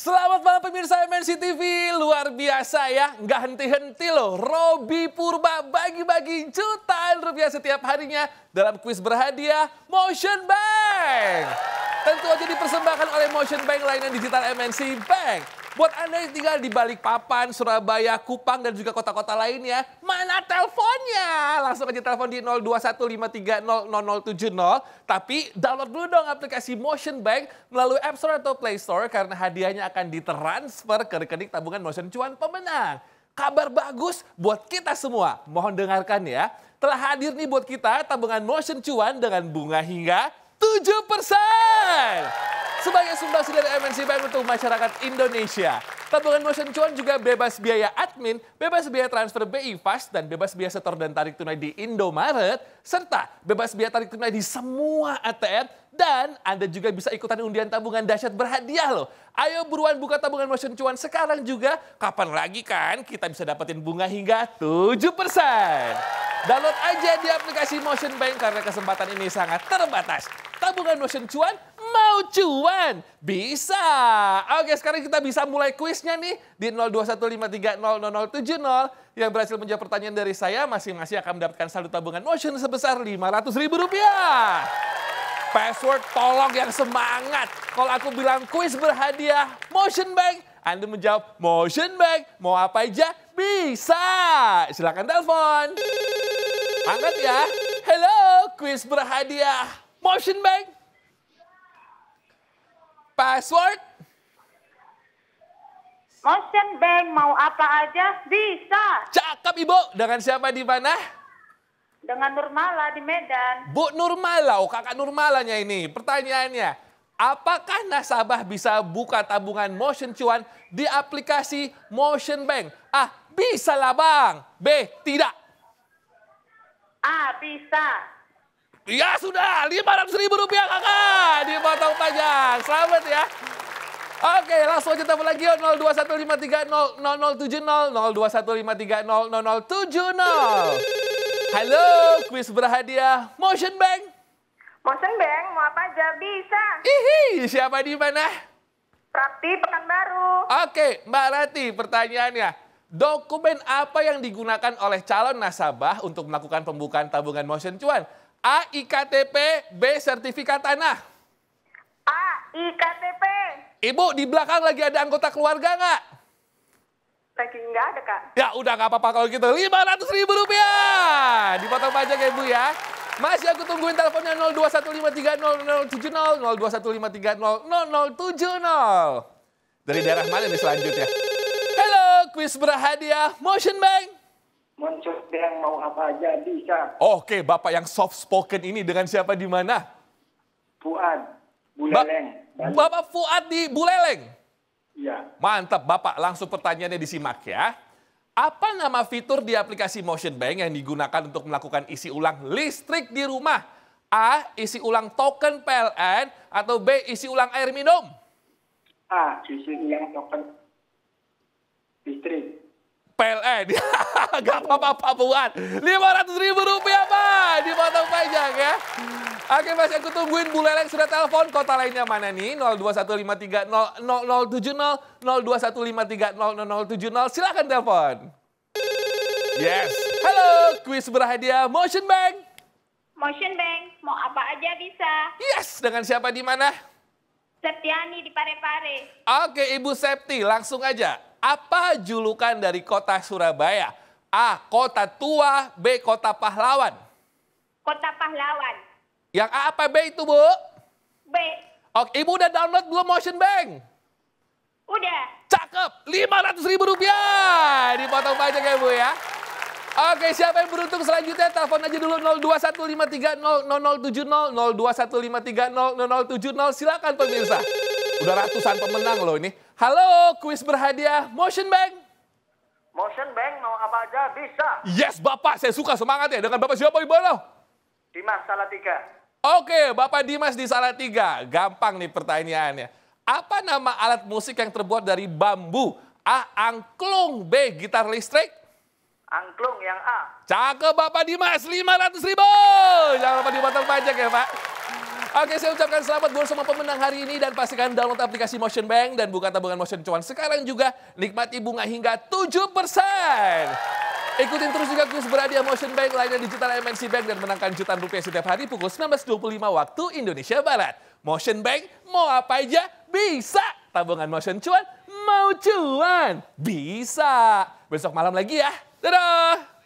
Selamat malam pemirsa MNC TV, luar biasa ya, nggak henti-henti loh. Robby Purba bagi-bagi jutaan rupiah setiap harinya dalam kuis berhadiah Motion Bank. Tentu aja dipersembahkan oleh Motion Bank layanan digital MNC Bank. Buat Anda yang tinggal di Balikpapan, Surabaya, Kupang, dan juga kota-kota lainnya, mana teleponnya? Langsung aja telepon di 0215300070. Tapi download dulu dong aplikasi Motion Bank melalui App Store atau Play Store karena hadiahnya akan ditransfer ke rekening tabungan Motion Cuan pemenang. Kabar bagus buat kita semua. Mohon dengarkan ya. Telah hadir nih buat kita tabungan Motion Cuan dengan bunga hingga 7%. Sebagai sumbangsi dari MNC Bank untuk masyarakat Indonesia. Tabungan Motion Cuan juga bebas biaya admin, bebas biaya transfer BI Fast, dan bebas biaya setor dan tarik tunai di Indomaret, serta bebas biaya tarik tunai di semua ATM, dan Anda juga bisa ikutan undian tabungan dahsyat berhadiah loh. Ayo buruan buka tabungan Motion Cuan sekarang juga, kapan lagi kan kita bisa dapetin bunga hingga 7%. Download aja di aplikasi Motion Bank karena kesempatan ini sangat terbatas. Tabungan Motion Cuan, mau cuan? Bisa. Oke, sekarang kita bisa mulai kuisnya nih di 0215300070. Yang berhasil menjawab pertanyaan dari saya, masing-masing akan mendapatkan saldo tabungan Motion sebesar Rp500.000. Password tolong yang semangat. Kalau aku bilang kuis berhadiah Motion Bank, Anda menjawab Motion Bank. Mau apa aja? Bisa. Silakan telepon. Angkat ya. Halo, kuis berhadiah Motion Bank. Password? Motion Bank, mau apa aja bisa. Cakep Ibu. Dengan siapa di mana? Dengan Nurmala di Medan. Bu Nurmala, oh kakak Nurmalanya ini. Pertanyaannya, apakah nasabah bisa buka tabungan Motion Cuan di aplikasi Motion Bank? A, bisa lah Bang. B, tidak. A, bisa. Ya sudah, Rp500.000 kakak. Dipotong pajak. Selamat ya. Oke, langsung aja telepon lagi 0215300070. 0215300070. Halo, kuis berhadiah Motion Bank. Motion Bank, mau apa aja bisa. Hihi, siapa di mana? Prakti Pekanbaru. Oke, Mbak Rati, pertanyaannya. Dokumen apa yang digunakan oleh calon nasabah untuk melakukan pembukaan tabungan Motion Cuan? A, IKTP, B, sertifikat tanah. A, IKTP. Ibu, di belakang lagi ada anggota keluarga nggak? Lagi nggak ada, Kak. Ya udah nggak apa-apa kalau gitu. Rp500.000. Dipotong pajak ya Bu ya. Masih aku tungguin teleponnya 0215300070. 0215300070. Dari daerah mana nih selanjutnya? Halo, kuis berhadiah Motion Bank. Motion Bank, mau apa aja bisa. Oke, Bapak yang soft spoken ini dengan siapa di mana? Fuad, Buleleng. Bapak Fuad di Buleleng. Iya. Mantap, Bapak. Langsung pertanyaannya disimak ya. Apa nama fitur di aplikasi Motion Bank yang digunakan untuk melakukan isi ulang listrik di rumah? A, isi ulang token PLN, atau B, isi ulang air minum? A, isi ulang token listrik. PLN. Gak apa-apa, Fuad. Rp500.000, Pak. Dipotong pajak ya. Oke, Mas, aku tungguin Buleleng sudah telepon. Kota lainnya mana nih? 0215300070, 0215300070. Silakan telepon. Yes. Halo, kuis berhadiah Motion Bank. Motion Bank, mau apa aja bisa. Yes, dengan siapa di mana? Septiani di Parepare. Oke, Ibu Septi, langsung aja. Apa julukan dari kota Surabaya? A, kota tua, B, kota pahlawan. Kota Pahlawan. Yang A apa B itu, Bu? B. Oke, Ibu udah download belum Motion Bank? Udah. Cakep, Rp500.000. Dipotong pajak ya, Bu ya. Oke, siapa yang beruntung selanjutnya? Telepon aja dulu 0215300070, 0215300070. Silakan pemirsa. Udah ratusan pemenang loh ini. Halo, kuis berhadiah Motion Bank. Motion Bank, mau apa aja bisa. Yes, Bapak. Saya suka semangat ya. Dengan Bapak siapa di mana? Dimas Salatiga. Oke, Bapak Dimas di Salatiga. Gampang nih pertanyaannya. Apa nama alat musik yang terbuat dari bambu? A, angklung. B, gitar listrik. Angklung yang A. Cakep Bapak Dimas, Rp500.000. Jangan lupa dipotong pajak ya Pak. Oke, saya ucapkan selamat buat semua pemenang hari ini dan pastikan download aplikasi Motion Bank dan buka tabungan Motion Cuan sekarang juga. Nikmati bunga hingga 7%. Ikutin terus juga kuis berhadiah Motion Bank lainnya digital MNC Bank dan menangkan jutaan rupiah setiap hari pukul 19.25 waktu Indonesia Barat. Motion Bank mau apa aja bisa. Tabungan Motion Cuan mau cuan bisa. Besok malam lagi ya. Dadah.